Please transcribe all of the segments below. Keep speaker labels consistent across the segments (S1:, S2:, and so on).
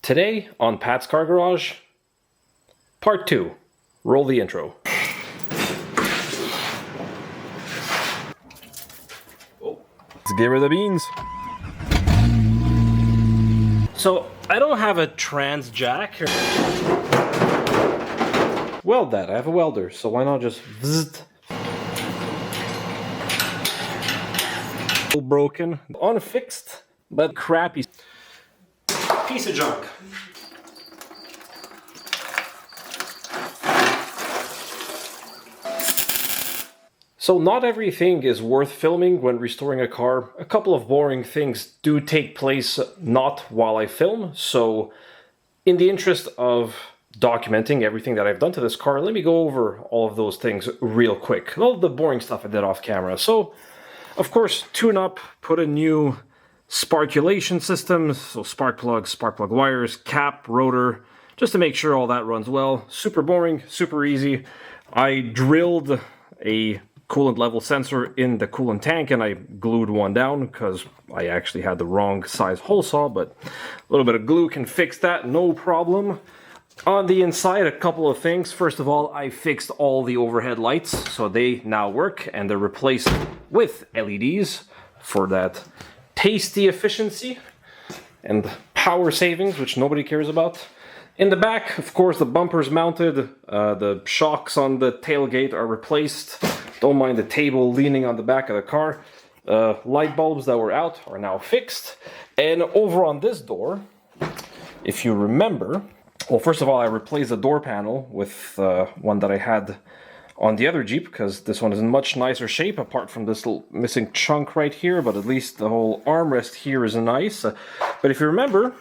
S1: Today on Pat's Car Garage, Part 2. Roll the intro. Let's get rid of the beans. So, I don't have a trans jack. Weld that. I have a welder, so why not just vzzt. Broken, unfixed, but crappy piece of junk. So not everything is worth filming when restoring a car. A couple of boring things do take place not while I film, so in the interest of documenting everything that I've done to this car, let me go over all of those things real quick. All the boring stuff I did off camera. So, of course, tune up, put a new sparkulation system, so spark plug wires, cap, rotor, just to make sure all that runs well. Super boring, super easy. I drilled a coolant level sensor in the coolant tank and I glued one down because I actually had the wrong size hole saw, but a little bit of glue can fix that, no problem. On the inside, a couple of things. First of all, I fixed all the overhead lights, so they now work, and they're replaced with LEDs for that tasty efficiency and power savings, which nobody cares about. In the back, of course, the bumper's mounted, the shocks on the tailgate are replaced. Don't mind the table leaning on the back of the car. Light bulbs that were out are now fixed. And over on this door, if you remember, well, first of all, I replaced the door panel with one that I had on the other Jeep, because this one is in much nicer shape, apart from this little missing chunk right here, but at least the whole armrest here is nice. But if you remember,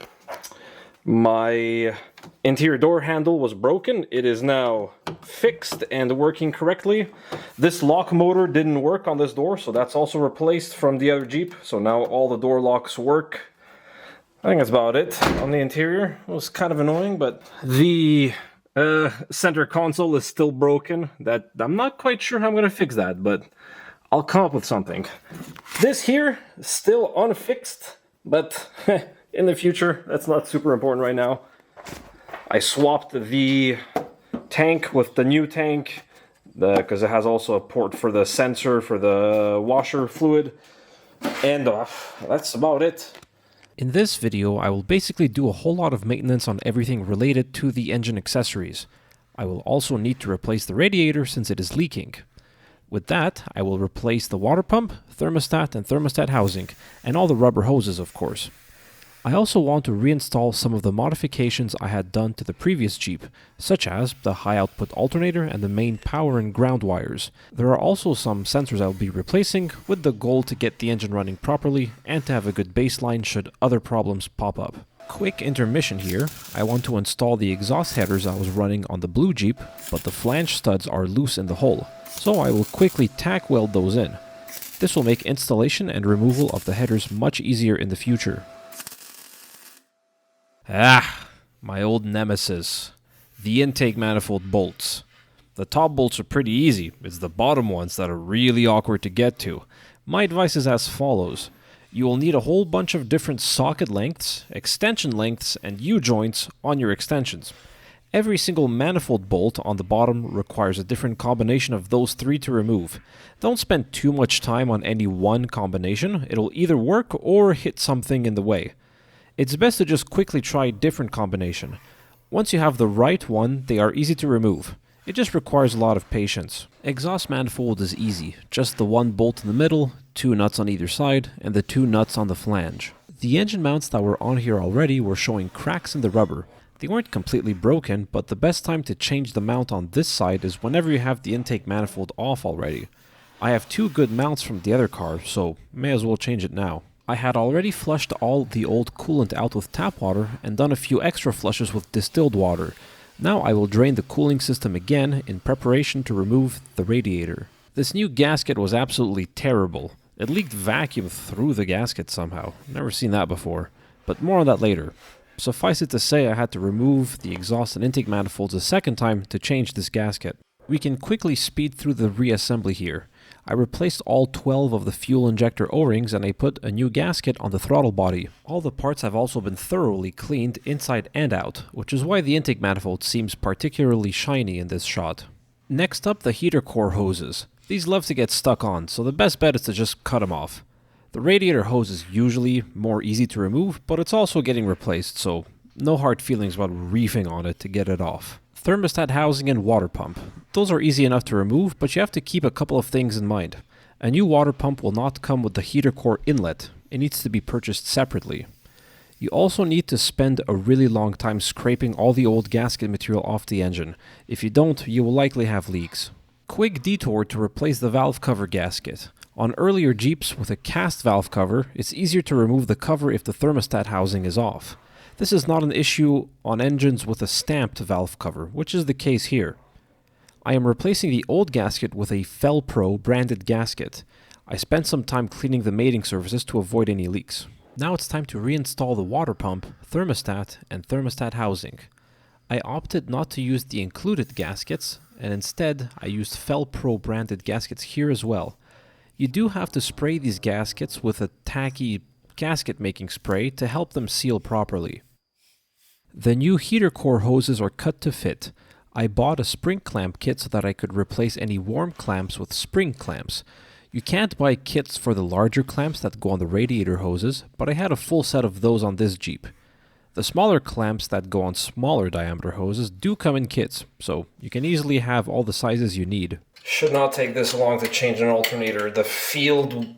S1: my interior door handle was broken. It is now fixed and working correctly. This lock motor didn't work on this door, so that's also replaced from the other Jeep. So now all the door locks work. I think that's about it on the interior. It was kind of annoying, but the center console is still broken. That I'm not quite sure how I'm going to fix that, but I'll come up with something. This here is still unfixed, but in the future, that's not super important right now. I swapped the tank with the new tank because it has also a port for the sensor for the washer fluid, and that's about it.
S2: In this video, I will basically do a whole lot of maintenance on everything related to the engine accessories. I will also need to replace the radiator since it is leaking. With that, I will replace the water pump, thermostat and thermostat housing, and all the rubber hoses, of course. I also want to reinstall some of the modifications I had done to the previous Jeep, such as the high output alternator and the main power and ground wires. There are also some sensors I will be replacing, with the goal to get the engine running properly and to have a good baseline should other problems pop up. Quick intermission here. I want to install the exhaust headers I was running on the blue Jeep, but the flange studs are loose in the hole, so I will quickly tack weld those in. This will make installation and removal of the headers much easier in the future. My old nemesis. The intake manifold bolts. The top bolts are pretty easy, it's the bottom ones that are really awkward to get to. My advice is as follows. You will need a whole bunch of different socket lengths, extension lengths, and U-joints on your extensions. Every single manifold bolt on the bottom requires a different combination of those three to remove. Don't spend too much time on any one combination, it'll either work or hit something in the way. It's best to just quickly try a different combination. Once you have the right one, they are easy to remove. It just requires a lot of patience. Exhaust manifold is easy, just the one bolt in the middle, 2 nuts on either side, and the 2 nuts on the flange. The engine mounts that were on here already were showing cracks in the rubber. They weren't completely broken, but the best time to change the mount on this side is whenever you have the intake manifold off already. I have 2 good mounts from the other car, so may as well change it now. I had already flushed all the old coolant out with tap water and done a few extra flushes with distilled water. Now I will drain the cooling system again in preparation to remove the radiator. This new gasket was absolutely terrible. It leaked vacuum through the gasket somehow. Never seen that before. But more on that later. Suffice it to say I had to remove the exhaust and intake manifolds a second time to change this gasket. We can quickly speed through the reassembly here. I replaced all 12 of the fuel injector O-rings and I put a new gasket on the throttle body. All the parts have also been thoroughly cleaned inside and out, which is why the intake manifold seems particularly shiny in this shot. Next up, the heater core hoses. These love to get stuck on, so the best bet is to just cut them off. The radiator hose is usually more easy to remove, but it's also getting replaced, so no hard feelings about reefing on it to get it off. Thermostat housing and water pump. Those are easy enough to remove, but you have to keep a couple of things in mind. A new water pump will not come with the heater core inlet. It needs to be purchased separately. You also need to spend a really long time scraping all the old gasket material off the engine. If you don't, you will likely have leaks. Quick detour to replace the valve cover gasket. On earlier Jeeps with a cast valve cover, it's easier to remove the cover if the thermostat housing is off. This is not an issue on engines with a stamped valve cover, which is the case here. I am replacing the old gasket with a Felpro branded gasket. I spent some time cleaning the mating surfaces to avoid any leaks. Now it's time to reinstall the water pump, thermostat, and thermostat housing. I opted not to use the included gaskets, and instead I used Felpro branded gaskets here as well. You do have to spray these gaskets with a tacky gasket making spray to help them seal properly. The new heater core hoses are cut to fit. I bought a spring clamp kit so that I could replace any worm clamps with spring clamps. You can't buy kits for the larger clamps that go on the radiator hoses, but I had a full set of those on this Jeep. The smaller clamps that go on smaller diameter hoses do come in kits, so you can easily have all the sizes you need.
S1: Should not take this long to change an alternator. The field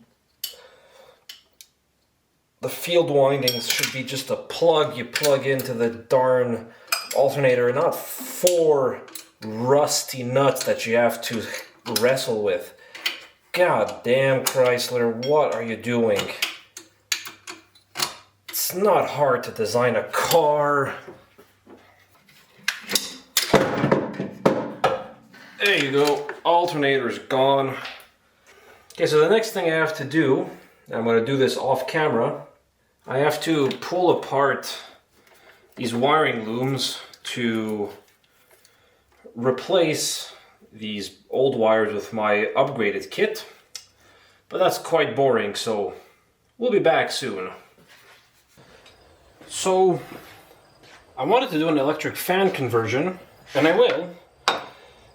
S1: windings should be just a plug you plug into the darn alternator, not 4 rusty nuts that you have to wrestle with. God damn, Chrysler, what are you doing? It's not hard to design a car. There you go, alternator's gone. Okay, so the next thing I have to do, I'm going to do this off camera, I have to pull apart these wiring looms to replace these old wires with my upgraded kit, but that's quite boring, so we'll be back soon. So I wanted to do an electric fan conversion, and I will.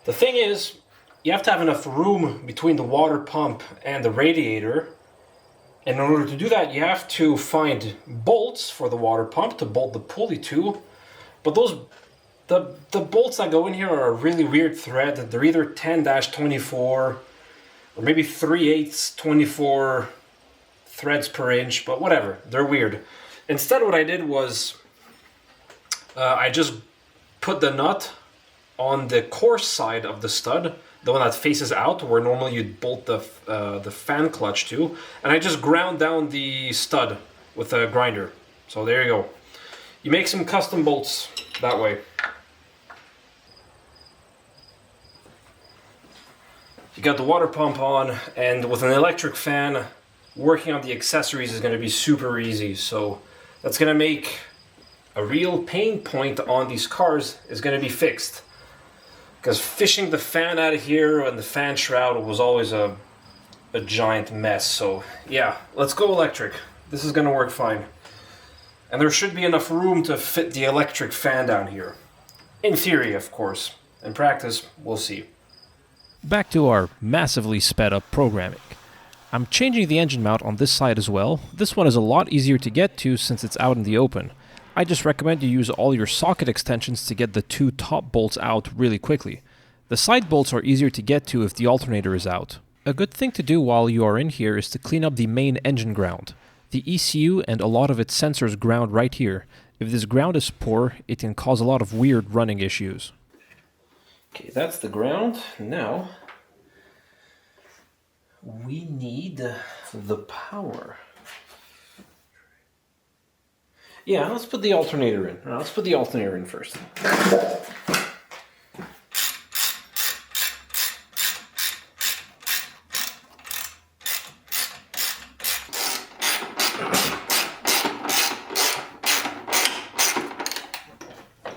S1: The thing is, you have to have enough room between the water pump and the radiator, and in order to do that you have to find bolts for the water pump to bolt the pulley to, but the bolts that go in here are a really weird thread. They're either 10-24 or maybe 3/8 24 threads per inch, but whatever, they're weird. Instead what I did was I just put the nut on the coarse side of the stud, the one that faces out where normally you'd bolt the fan clutch to, and I just ground down the stud with a grinder. So there you go. You make some custom bolts that way. You got the water pump on, and with an electric fan, working on the accessories is going to be super easy. So that's going to make a real pain point on these cars is going to be fixed. Because fishing the fan out of here and the fan shroud was always a giant mess. So yeah, let's go electric. This is going to work fine. And there should be enough room to fit the electric fan down here. In theory, of course. In practice, we'll see.
S2: Back to our massively sped up programming. I'm changing the engine mount on this side as well. This one is a lot easier to get to since it's out in the open. I just recommend you use all your socket extensions to get the 2 top bolts out really quickly. The side bolts are easier to get to if the alternator is out. A good thing to do while you are in here is to clean up the main engine ground. The ECU and a lot of its sensors ground right here. If this ground is poor, it can cause a lot of weird running issues.
S1: Okay, that's the ground. Now we need the power. Yeah, let's put the alternator in. Let's put the alternator in first.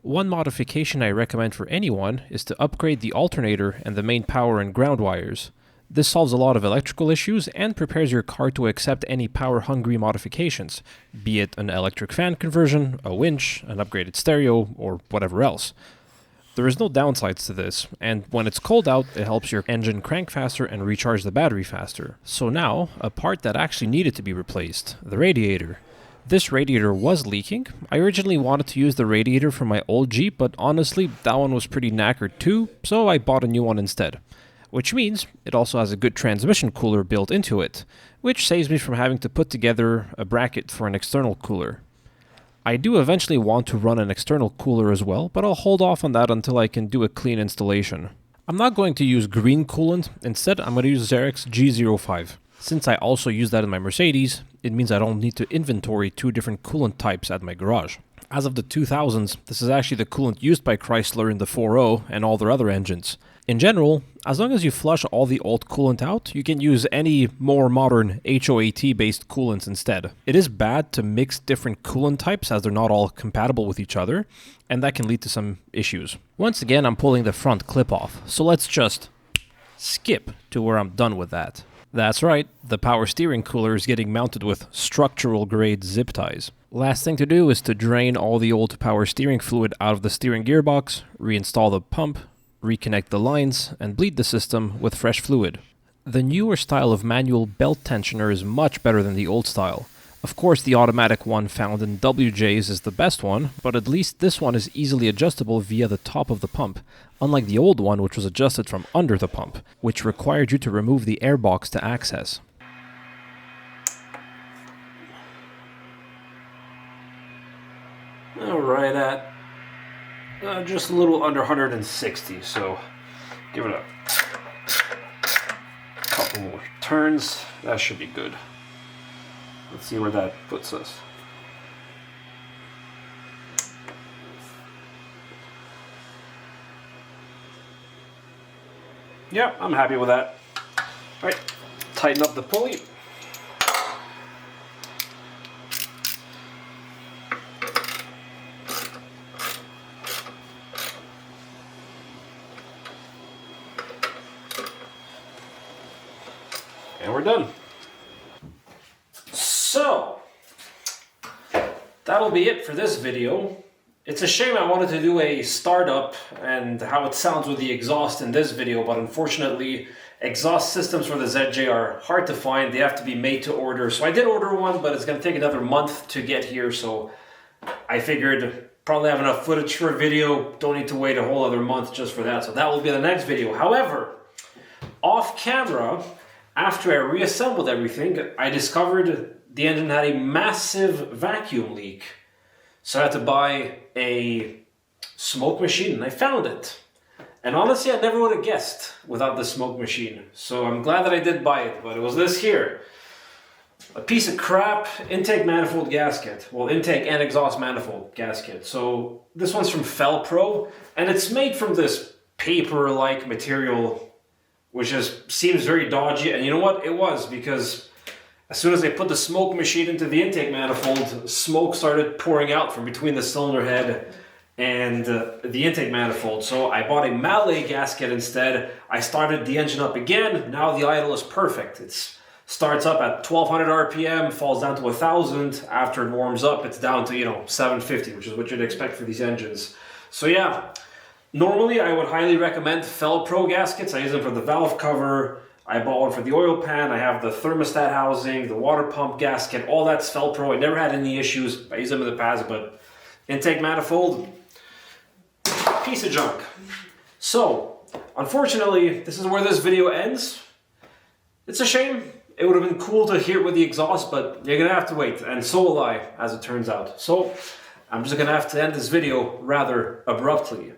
S2: One modification I recommend for anyone is to upgrade the alternator and the main power and ground wires. This solves a lot of electrical issues and prepares your car to accept any power-hungry modifications, be it an electric fan conversion, a winch, an upgraded stereo, or whatever else. There is no downsides to this, and when it's cold out, it helps your engine crank faster and recharge the battery faster. So now, a part that actually needed to be replaced, the radiator. This radiator was leaking. I originally wanted to use the radiator from my old Jeep, but honestly, that one was pretty knackered too, so I bought a new one instead. Which means it also has a good transmission cooler built into it, which saves me from having to put together a bracket for an external cooler. I do eventually want to run an external cooler as well, but I'll hold off on that until I can do a clean installation. I'm not going to use green coolant, instead I'm going to use Xerox G05. Since I also use that in my Mercedes, it means I don't need to inventory two different coolant types at my garage. As of the 2000s, this is actually the coolant used by Chrysler in the 4.0 and all their other engines. In general, as long as you flush all the old coolant out, you can use any more modern HOAT-based coolants instead. It is bad to mix different coolant types as they're not all compatible with each other, and that can lead to some issues. Once again, I'm pulling the front clip off, so let's just skip to where I'm done with that. That's right, the power steering cooler is getting mounted with structural grade zip ties. Last thing to do is to drain all the old power steering fluid out of the steering gearbox, reinstall the pump, reconnect the lines, and bleed the system with fresh fluid. The newer style of manual belt tensioner is much better than the old style. Of course, the automatic one found in WJs is the best one, but at least this one is easily adjustable via the top of the pump, unlike the old one which was adjusted from under the pump, which required you to remove the airbox to access.
S1: Alright, at just a little under 160, so give it a couple more turns. That should be good. Let's see where that puts us. Yeah, I'm happy with that. Alright, tighten up the pulley. And we're done. So, that'll be it for this video. It's a shame I wanted to do a startup and how it sounds with the exhaust in this video, but unfortunately, exhaust systems for the ZJ are hard to find. They have to be made to order. So I did order one, but it's going to take another month to get here. So I figured probably have enough footage for a video. Don't need to wait a whole other month just for that. So that will be the next video. However, off camera, after I reassembled everything, I discovered the engine had a massive vacuum leak. So I had to buy a smoke machine, and I found it. And honestly, I never would have guessed without the smoke machine. So I'm glad that I did buy it, but it was this here. A piece of crap intake manifold gasket. Well, intake and exhaust manifold gasket. So this one's from Felpro, and it's made from this paper-like material, which just seems very dodgy. And you know what? It was, because as soon as I put the smoke machine into the intake manifold, smoke started pouring out from between the cylinder head and the intake manifold. So I bought a Mallet gasket instead. I started the engine up again. Now the idle is perfect. It starts up at 1200 RPM, falls down to 1000. After it warms up, it's down to 750, which is what you'd expect for these engines. So yeah. Normally, I would highly recommend Felpro gaskets. I use them for the valve cover. I bought one for the oil pan. I have the thermostat housing, the water pump gasket. All that's Felpro. I never had any issues. I use them in the past, but intake manifold, piece of junk. So, unfortunately, this is where this video ends. It's a shame. It would have been cool to hear it with the exhaust, but you're going to have to wait. And so will I, as it turns out. So, I'm just going to have to end this video rather abruptly.